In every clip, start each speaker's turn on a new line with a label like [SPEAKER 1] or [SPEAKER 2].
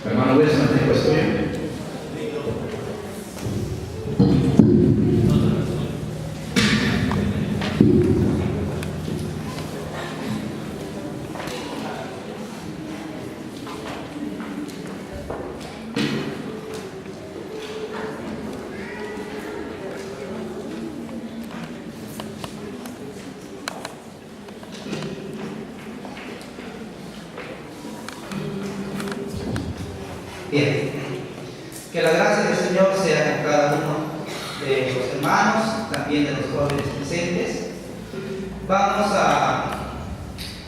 [SPEAKER 1] Hermano Wilson, el tiempo es tuyo.
[SPEAKER 2] Bien, que la gracia del Señor sea con cada uno de los hermanos, también de los jóvenes presentes. Vamos a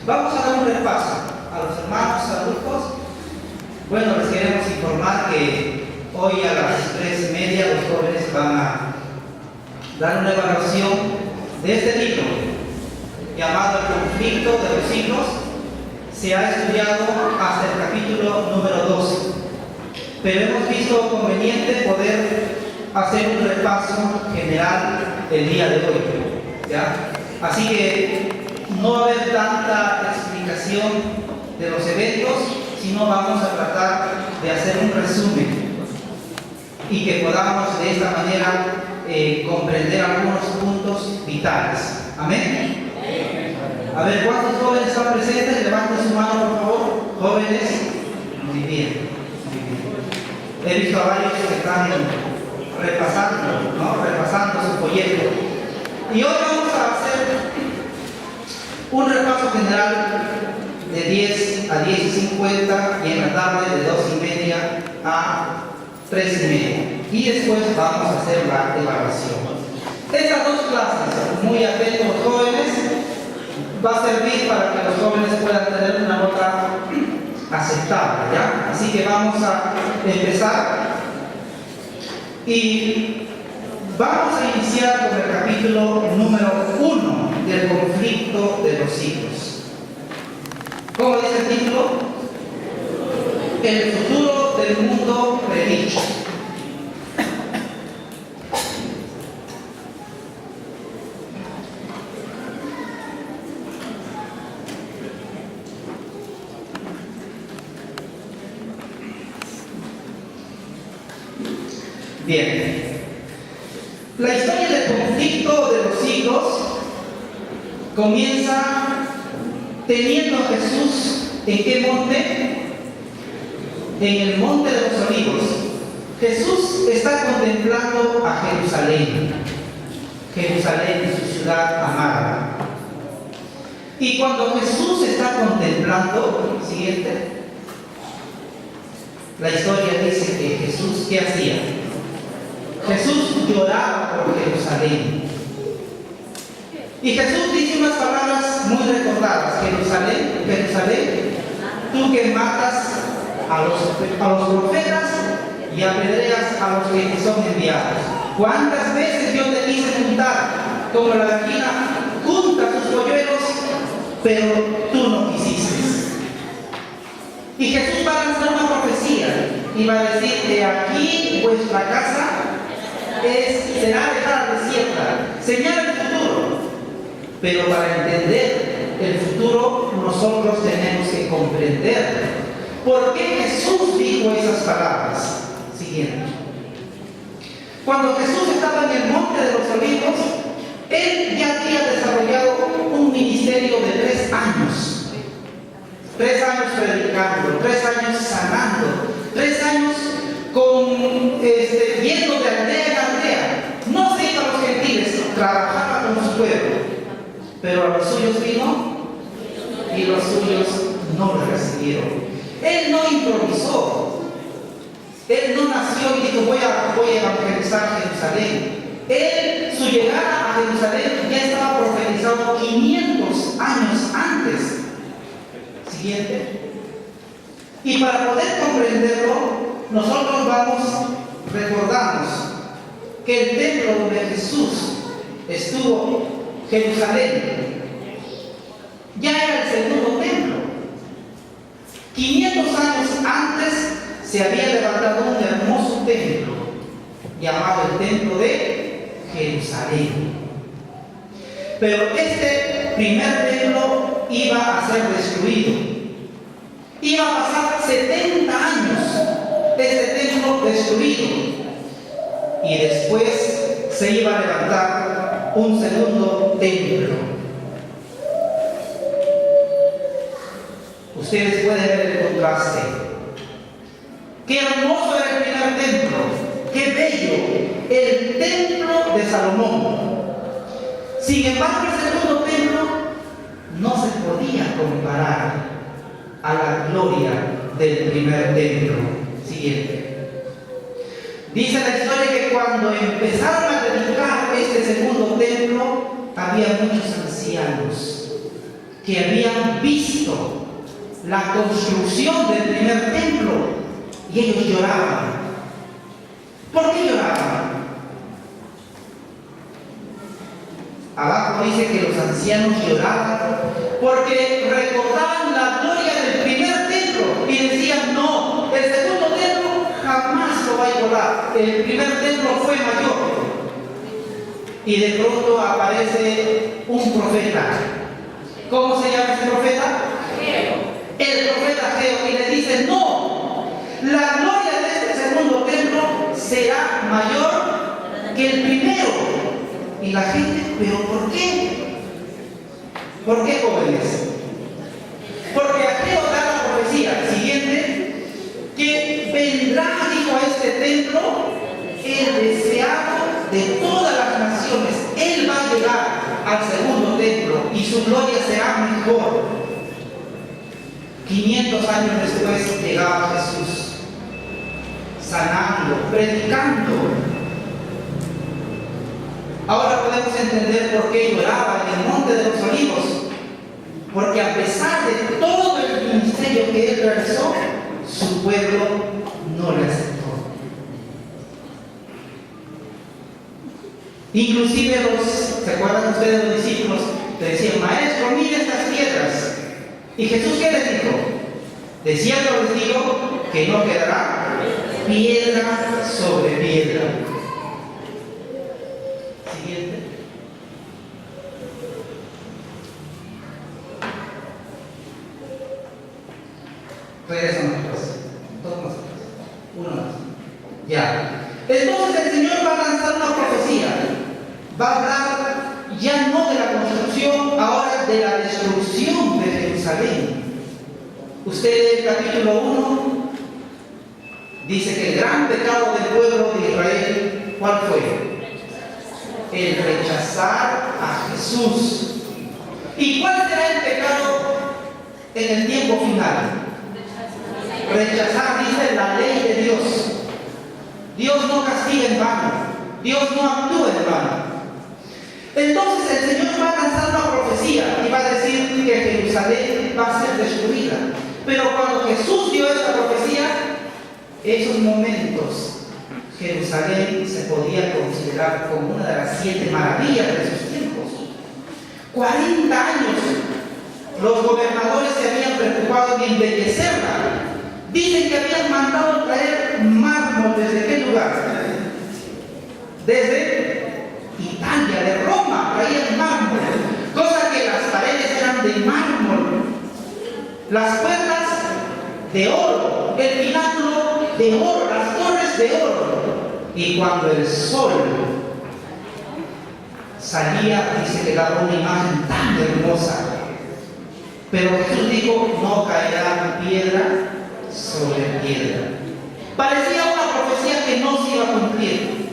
[SPEAKER 2] dar un repaso a los hermanos adultos. Bueno, les queremos informar que hoy a las 3:30 los jóvenes van a dar una evaluación de este libro llamado El conflicto de los siglos. Se ha estudiado hasta el capítulo número 12. Pero hemos visto conveniente poder hacer un repaso general el día de hoy, ¿ya? Así que no va a haber tanta explicación de los eventos, sino vamos a tratar de hacer un resumen y que podamos de esta manera comprender algunos puntos vitales. ¿Amén? A ver, ¿cuántos jóvenes están presentes? Levanten su mano, por favor. Jóvenes. Muy bien. He visto a varios que están repasando su folleto. Y hoy vamos a hacer un repaso general de 10 a 10:50 y en la tarde de 2:30 a 3:30. Y después vamos a hacer la evaluación. Estas dos clases, muy atentos los jóvenes, va a servir para que los jóvenes puedan tener una nota aceptable, ¿ya? Así que vamos a empezar y vamos a iniciar con el capítulo número 1 del conflicto de los siglos. ¿Cómo dice el título? El futuro del mundo predicho. Bien, la historia del conflicto de los siglos comienza teniendo a Jesús ¿en qué monte? En el monte de los olivos. Jesús está contemplando a Jerusalén, su ciudad amada. Y cuando Jesús está contemplando, siguiente, la historia dice que Jesús, ¿qué hacía? Jesús lloraba por Jerusalén. Y Jesús dice unas palabras muy recordadas. Jerusalén, Jerusalén, tú que matas a los profetas y apedreas a los que te son enviados. ¿Cuántas veces yo te quise juntar como la gallina junta sus polluelos, pero tú no quisiste? Y Jesús va a lanzar una profecía y va a decir que aquí vuestra casa será dejada desierta. Señala el futuro. Pero para entender el futuro nosotros tenemos que comprender por qué Jesús dijo esas palabras. Siguiente. Cuando Jesús estaba en el monte de los olivos, él ya había desarrollado un ministerio de 3 años. 3 años predicando, 3 años sanando, 3 años yendo de aldea en aldea. No se iba a los gentiles, trabajaba con su pueblo. Pero a los suyos vino y los suyos no le recibieron. Él no improvisó. Él no nació y dijo voy a evangelizar Jerusalén. Su llegada a Jerusalén ya estaba profetizado 500 años antes. Siguiente. Y para poder comprenderlo, nosotros recordamos que el templo donde Jesús estuvo, Jerusalén, ya era el segundo templo. 500 años antes se había levantado un hermoso templo llamado el templo de Jerusalén. Pero este primer templo iba a ser destruido. Iba a pasar 70 años se iba a levantar un segundo templo. Ustedes pueden ver el contraste. Qué hermoso era el primer templo, qué bello, el templo de Salomón. Sin embargo, el segundo templo no se podía comparar a la gloria del primer templo. Siguiente. Dice la historia que cuando empezaron a dedicar este segundo templo, había muchos ancianos que habían visto la construcción del primer templo y ellos lloraban. ¿Por qué lloraban? Abajo dice que los ancianos lloraban porque recordaban la gloria del primer templo y decían: no, el segundo templo jamás lo va a igualar, el primer templo fue mayor. Y de pronto aparece un profeta. ¿Cómo se llama ese profeta? El profeta Ageo, y le dice: no, la gloria de este segundo templo será mayor que el primero. Y la gente: ¿pero por qué? ¿Por qué, jóvenes? Porque Ageo da la profecía siguiente, que vendrá, dijo, a este templo el deseado de todas las naciones. Él va a llegar al segundo templo y su gloria será mejor. 500 años después llegaba Jesús, sanando, predicando. Ahora podemos entender por qué lloraba en el Monte de los Olivos, porque a pesar de todo el ministerio que él realizó, su pueblo no le aceptó. Inclusive ¿se acuerdan ustedes los discípulos? Le decían: maestro, mire estas piedras. ¿Y Jesús qué les dijo? De cierto les digo que no quedará piedra sobre piedra. Siguiente. Regresamos después. Dos más. Uno más. Ya. Entonces el Señor va a lanzar una profecía. Va a hablar ya no de la construcción, ahora de la destrucción de Jerusalén. Usted en el capítulo 1 dice que el gran pecado del pueblo de Israel, ¿cuál fue? El rechazar a Jesús. ¿Y cuál será el pecado en el tiempo final? Rechazar, dice, la ley de Dios. Dios no castiga en vano. Dios no actúa en vano. Entonces el Señor va a lanzar una profecía y va a decir que Jerusalén va a ser destruida. Pero cuando Jesús dio esta profecía, esos momentos, Jerusalén se podía considerar como una de las 7 maravillas de sus tiempos. 40 años los gobernadores se habían preocupado en embellecerla. Dicen que habían mandado traer mármol. ¿Desde qué lugar? Desde Italia, de Roma, traían mármol, cosa que las paredes eran de mármol, las puertas de oro, el pináculo de oro, las torres de oro. Y cuando el sol salía, dice que daba una imagen tan hermosa. Pero Jesús dijo: no caerá piedra sobre piedra. Parecía una profecía que no se iba a cumplir.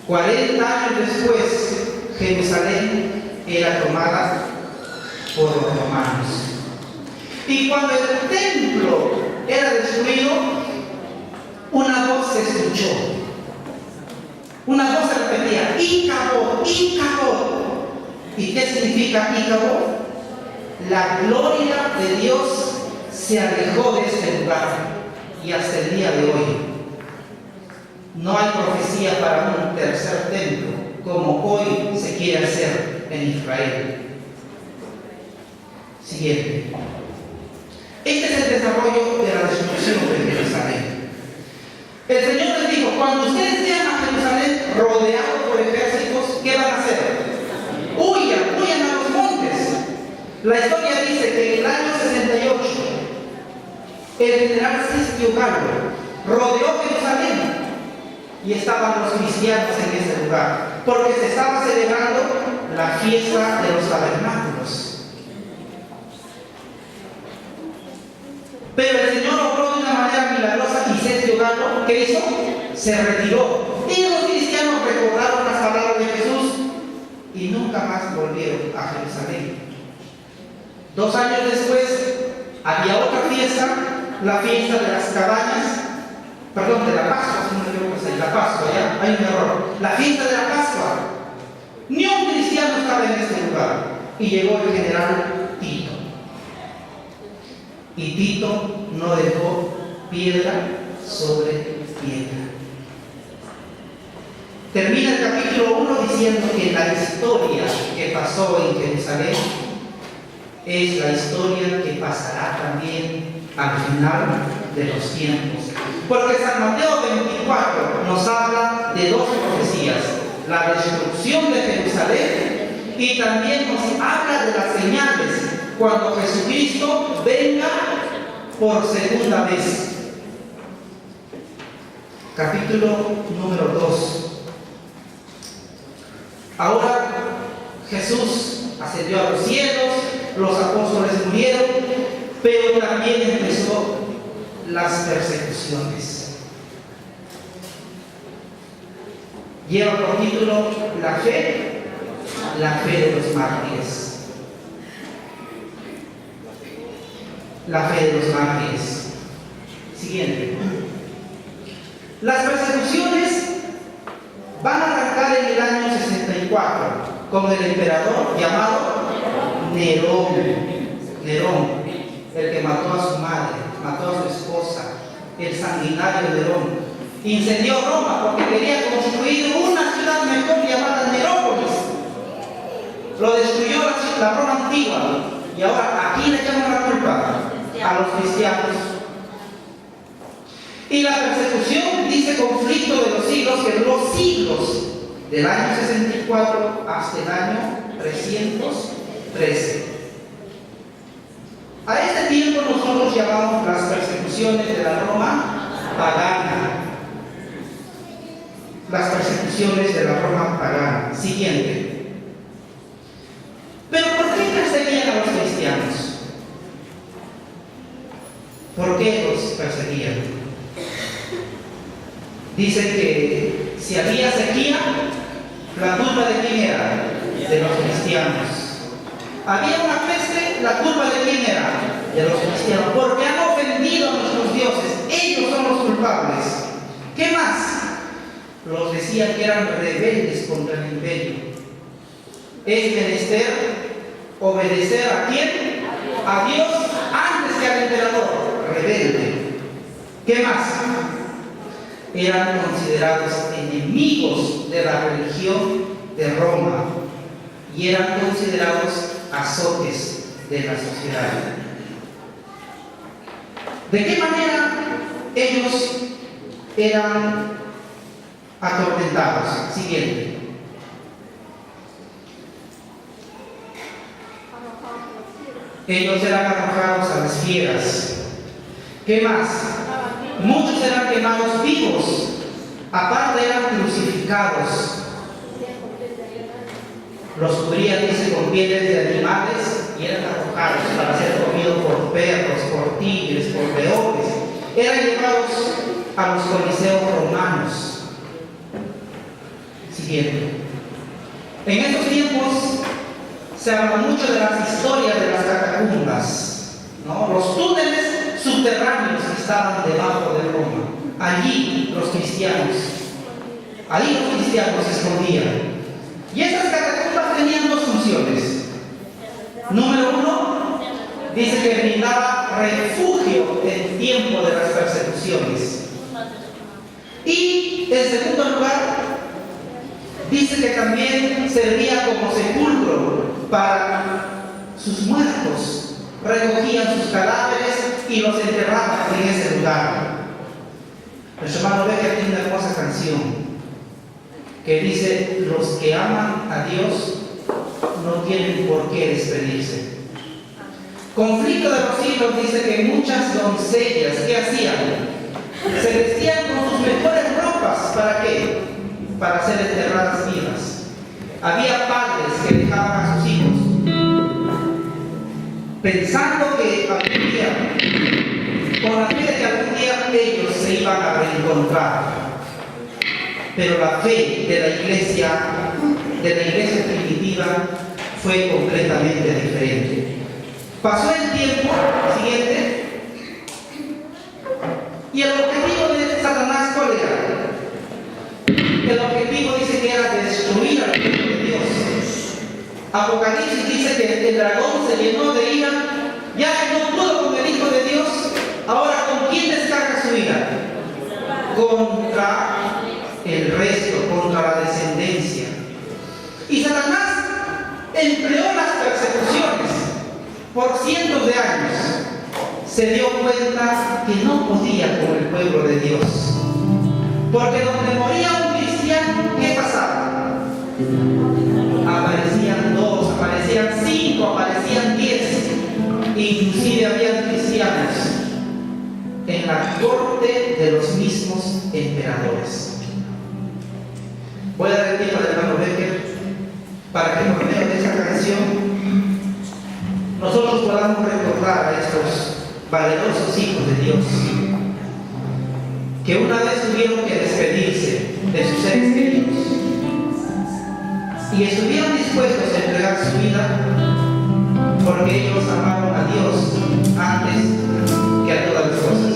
[SPEAKER 2] 40 años después, Jerusalén era tomada por los romanos. Y cuando el templo era destruido, una voz se escuchó. Una voz se repetía: Ícaro, Ícaro. ¿Y qué significa Ícaro? La gloria de Dios se alejó de este lugar, y hasta el día de hoy no hay profecía para un tercer templo como hoy se quiere hacer en Israel. Siguiente. Este es el desarrollo de la destrucción de Jerusalén. El Señor les dijo: cuando ustedes llegan a Jerusalén rodeados por ejércitos, ¿qué van a hacer? Huyan, huyan a los montes. La historia dice que en el año 68 el general Cisquio Galo rodeó Jerusalén y estaban los cristianos en ese lugar. porque se estaba celebrando la fiesta de los tabernáculos. Pero el Señor obró de una manera milagrosa y Sergio Galo, ¿qué hizo? Se retiró. Y los cristianos recordaron las palabras de Jesús y nunca más volvieron a Jerusalén. 2 años después había otra fiesta, la fiesta de las cabañas, perdón, de la Pascua, si no me equivoco, la Pascua, ya hay un error. La fiesta de la Pascua. Ni un cristiano estaba en este lugar. Y llegó el general Tito. Y Tito no dejó piedra sobre piedra. Termina el capítulo 1 diciendo que la historia que pasó en Jerusalén es la historia que pasará también al final de los tiempos. Porque San Mateo 24 nos habla de 2 profecías: la destrucción de Jerusalén y también nos habla de las señales cuando Jesucristo venga por segunda vez. Capítulo número 2. Ahora Jesús ascendió a los cielos, los apóstoles murieron, pero también empezó las persecuciones. Lleva por título la fe de los mártires. La fe de los mártires. Siguiente. Las persecuciones van a arrancar en el año 64 con el emperador llamado Nerón, el que mató a su madre, mató a su esposa, el sanguinario Nerón. Incendió Roma porque quería construir una ciudad mejor llamada Nerópolis. Lo destruyó la Roma antigua y ahora aquí le llaman la culpa a los cristianos. Y la persecución dice conflicto de los siglos, que duró siglos, del año 64 hasta el año 313. A este tiempo nosotros llamamos las persecuciones de la Roma pagana. Las persecuciones de la Roma pagana. Siguiente. Pero ¿por qué perseguían a los cristianos? ¿Por qué los perseguían? Dicen que si había sequía, la culpa de quién era? De los cristianos. Había una peste, la culpa de quién era? De los cristianos. Porque han ofendido a nuestros dioses. Ellos son los culpables. ¿Qué más? Los decían que eran rebeldes contra el imperio. Es menester obedecer ¿a quién? A Dios antes que al emperador. Rebelde. ¿Qué más? Eran considerados enemigos de la religión de Roma y eran considerados azotes de la sociedad. ¿De qué manera ellos eran atormentados? Siguiente. Ellos eran arrojados a las fieras. ¿Qué más? Muchos eran quemados vivos, aparte eran crucificados. Los cubrían, dice, con pieles de animales y eran arrojados para ser comidos por perros, por tigres, por leones. Eran llevados a los coliseos romanos. Siguiente. En estos tiempos se habla mucho de las historias de las catacumbas, ¿no? Los túneles subterráneos que estaban debajo de Roma. Allí los cristianos se escondían. Y estas catacumbas tenían 2 funciones. Número 1, dice que brindaba refugio en tiempo de las persecuciones. Y en segundo lugar, dice que también servía como sepulcro para sus muertos. Recogían sus cadáveres y los enterraban en ese lugar. Nuestro hermano Becker tiene una hermosa canción que dice: los que aman a Dios no tienen por qué despedirse. Conflicto de los siglos dice que muchas doncellas, ¿qué hacían? Se vestían con sus mejores ropas. ¿Para qué? Para ser enterradas vivas. Había padres que dejaban a sus hijos pensando que algún día, con la fe de que algún día ellos se iban a reencontrar. Pero la fe de la iglesia primitiva fue completamente diferente. Pasó el tiempo siguiente y el objetivo de Satanás, ¿cuál era? El objetivo dice que era destruir al pueblo de Dios. Apocalipsis dice que el dragón se llenó de ira, ya que no pudo con el Hijo de Dios. Ahora, ¿con quién descarga su ira? Contra el resto, contra la descendencia. Y Satanás empleó las persecuciones por cientos de años. Se dio cuenta que no podía con el pueblo de Dios. Porque donde moría un cristiano, ¿qué pasaba? Aparecían 2, aparecían 5, aparecían 10. Inclusive habían cristianos en la corte de los mismos emperadores. Voy a dar el tiempo al hermano Becker para que por medio de esa canción nosotros podamos recordar a estos valerosos hijos de Dios que una vez tuvieron que despedirse de sus seres queridos y estuvieron dispuestos a entregar su vida porque ellos amaron a Dios antes que a todas las cosas.